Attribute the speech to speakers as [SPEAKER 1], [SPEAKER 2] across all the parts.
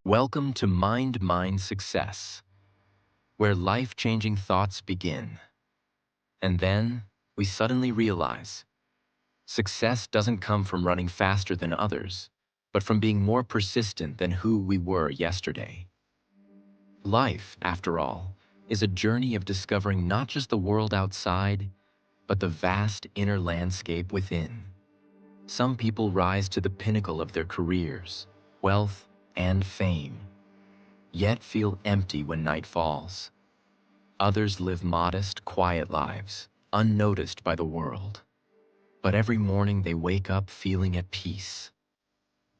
[SPEAKER 1] Welcome to Mind Success, where life-changing thoughts begin. And then we suddenly realize success doesn't come from running faster than others, but from being more persistent than who we were yesterday. Life, after all, is a journey of discovering not just the world outside, but the vast inner landscape within. Some people rise to the pinnacle of their careers, wealth, and fame, yet feel empty when night falls. Others live modest, quiet lives, unnoticed by the world. But every morning they wake up feeling at peace.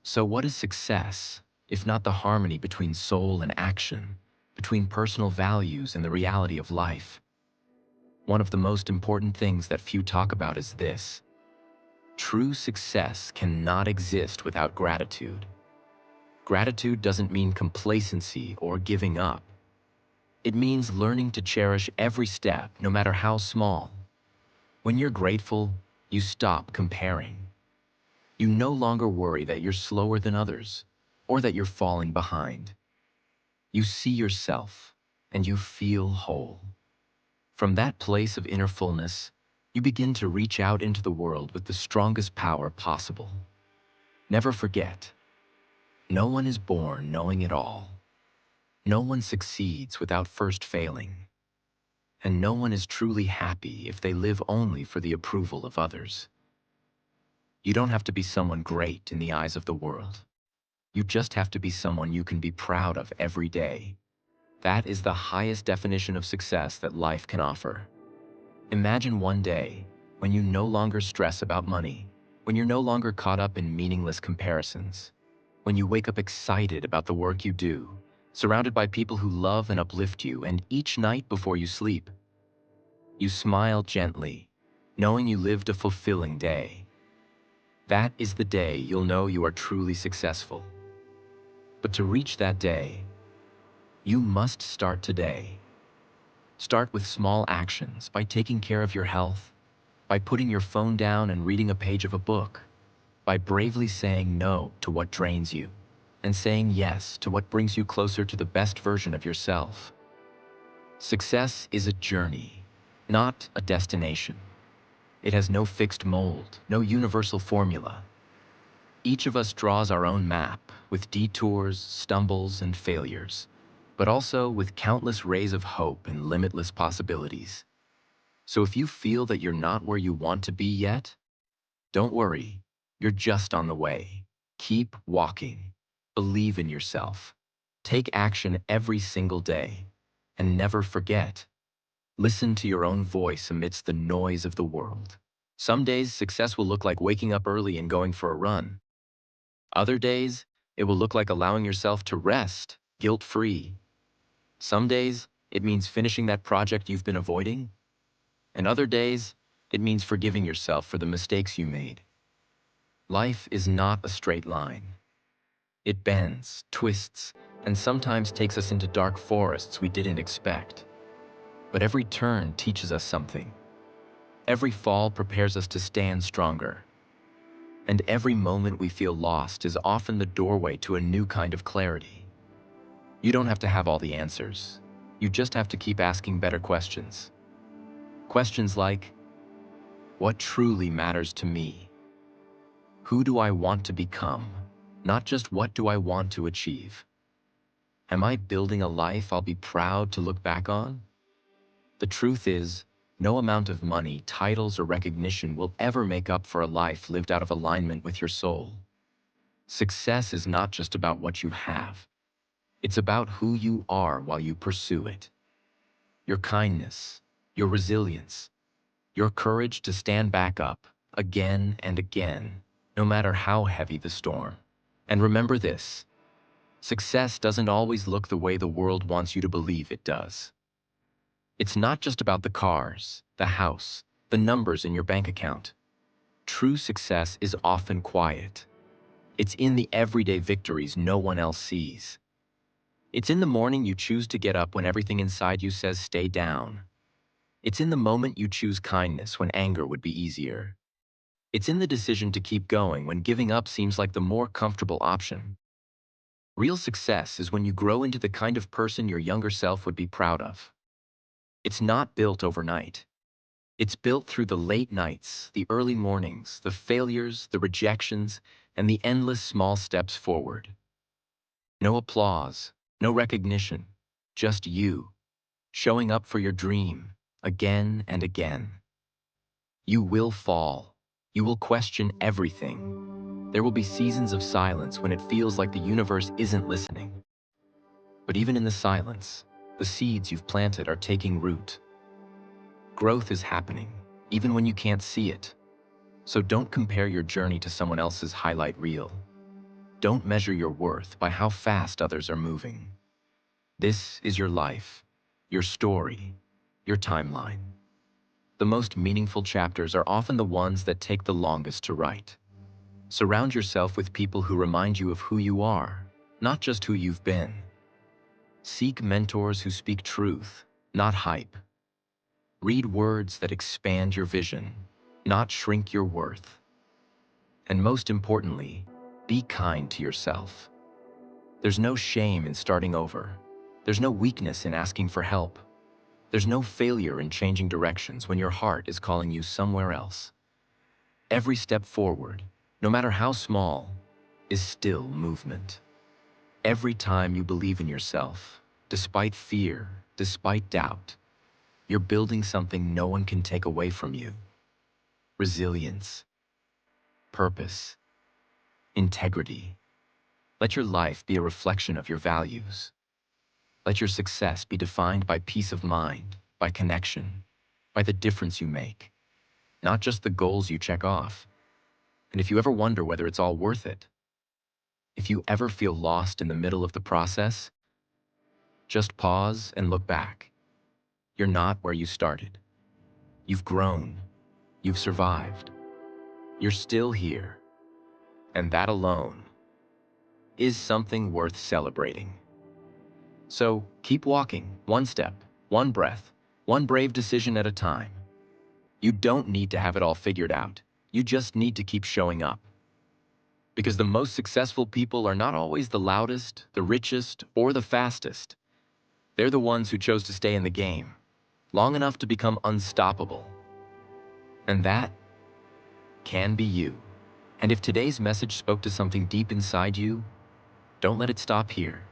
[SPEAKER 1] So what is success, if not the harmony between soul and action, between personal values and the reality of life? One of the most important things that few talk about is this: true success cannot exist without gratitude. Gratitude doesn't mean complacency or giving up. It means learning to cherish every step, no matter how small. When you're grateful, you stop comparing. You no longer worry that you're slower than others or that you're falling behind. You see yourself and you feel whole. From that place of inner fullness, you begin to reach out into the world with the strongest power possible. Never forget, no one is born knowing it all. No one succeeds without first failing. And no one is truly happy if they live only for the approval of others. You don't have to be someone great in the eyes of the world. You just have to be someone you can be proud of every day. That is the highest definition of success that life can offer. Imagine one day when you no longer stress about money, when you're no longer caught up in meaningless comparisons, when you wake up excited about the work you do, surrounded by people who love and uplift you, and each night before you sleep, you smile gently, knowing you lived a fulfilling day. That is the day you'll know you are truly successful. But to reach that day, you must start today. Start with small actions, by taking care of your health, by putting your phone down and reading a page of a book, by bravely saying no to what drains you, and saying yes to what brings you closer to the best version of yourself. Success is a journey, not a destination. It has no fixed mold, no universal formula. Each of us draws our own map, with detours, stumbles, and failures, but also with countless rays of hope and limitless possibilities. So if you feel that you're not where you want to be yet, don't worry, you're just on the way. Keep walking. Believe in yourself. Take action every single day. And never forget, listen to your own voice amidst the noise of the world. Some days, success will look like waking up early and going for a run. Other days, it will look like allowing yourself to rest, guilt-free. Some days, it means finishing that project you've been avoiding. And other days, it means forgiving yourself for the mistakes you made. Life is not a straight line. It bends, twists, and sometimes takes us into dark forests we didn't expect. But every turn teaches us something. Every fall prepares us to stand stronger. And every moment we feel lost is often the doorway to a new kind of clarity. You don't have to have all the answers. You just have to keep asking better questions. Questions like, what truly matters to me? Who do I want to become? Not just what do I want to achieve? Am I building a life I'll be proud to look back on? The truth is, no amount of money, titles, or recognition will ever make up for a life lived out of alignment with your soul. Success is not just about what you have. It's about who you are while you pursue it. Your kindness, your resilience, your courage to stand back up again and again, no matter how heavy the storm. And remember this: success doesn't always look the way the world wants you to believe it does. It's not just about the cars, the house, the numbers in your bank account. True success is often quiet. It's in the everyday victories no one else sees. It's in the morning you choose to get up when everything inside you says stay down. It's in the moment you choose kindness when anger would be easier. It's in the decision to keep going when giving up seems like the more comfortable option. Real success is when you grow into the kind of person your younger self would be proud of. It's not built overnight. It's built through the late nights, the early mornings, the failures, the rejections, and the endless small steps forward. No applause, no recognition, just you, showing up for your dream, again and again. You will fall. You will question everything. There will be seasons of silence when it feels like the universe isn't listening. But even in the silence, the seeds you've planted are taking root. Growth is happening, even when you can't see it. So don't compare your journey to someone else's highlight reel. Don't measure your worth by how fast others are moving. This is your life, your story, your timeline. The most meaningful chapters are often the ones that take the longest to write. Surround yourself with people who remind you of who you are, not just who you've been. Seek mentors who speak truth, not hype. Read words that expand your vision, not shrink your worth. And most importantly, be kind to yourself. There's no shame in starting over. There's no weakness in asking for help. There's no failure in changing directions when your heart is calling you somewhere else. Every step forward, no matter how small, is still movement. Every time you believe in yourself, despite fear, despite doubt, you're building something no one can take away from you. Resilience, purpose, integrity. Let your life be a reflection of your values. Let your success be defined by peace of mind, by connection, by the difference you make, not just the goals you check off. And if you ever wonder whether it's all worth it, if you ever feel lost in the middle of the process, just pause and look back. You're not where you started. You've grown. You've survived. You're still here. And that alone is something worth celebrating. So keep walking, one step, one breath, one brave decision at a time. You don't need to have it all figured out. You just need to keep showing up. Because the most successful people are not always the loudest, the richest, or the fastest. They're the ones who chose to stay in the game, long enough to become unstoppable. And that can be you. And if today's message spoke to something deep inside you, don't let it stop here.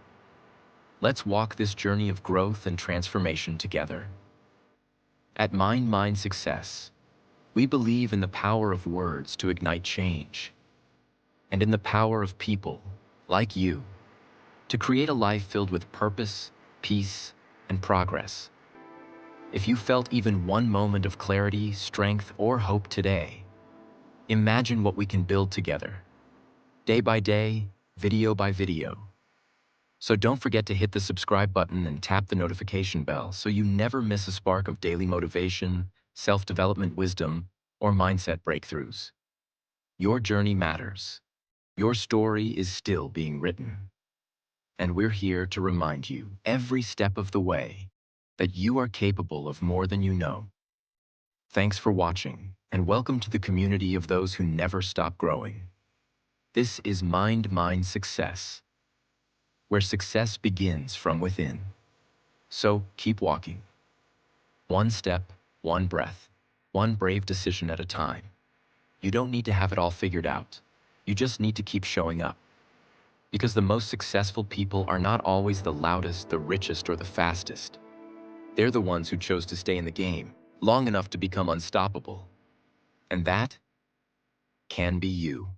[SPEAKER 1] Let's walk this journey of growth and transformation together. At Mind Success, we believe in the power of words to ignite change, and in the power of people, like you, to create a life filled with purpose, peace, and progress. If you felt even one moment of clarity, strength, or hope today, imagine what we can build together, day by day, video by video. So don't forget to hit the subscribe button and tap the notification bell so you never miss a spark of daily motivation, self-development wisdom, or mindset breakthroughs. Your journey matters. Your story is still being written. And we're here to remind you every step of the way that you are capable of more than you know. Thanks for watching, and welcome to the community of those who never stop growing. This is Mind Success, where success begins from within. So keep walking. One step, one breath, one brave decision at a time. You don't need to have it all figured out. You just need to keep showing up. Because the most successful people are not always the loudest, the richest, or the fastest. They're the ones who chose to stay in the game long enough to become unstoppable. And that can be you.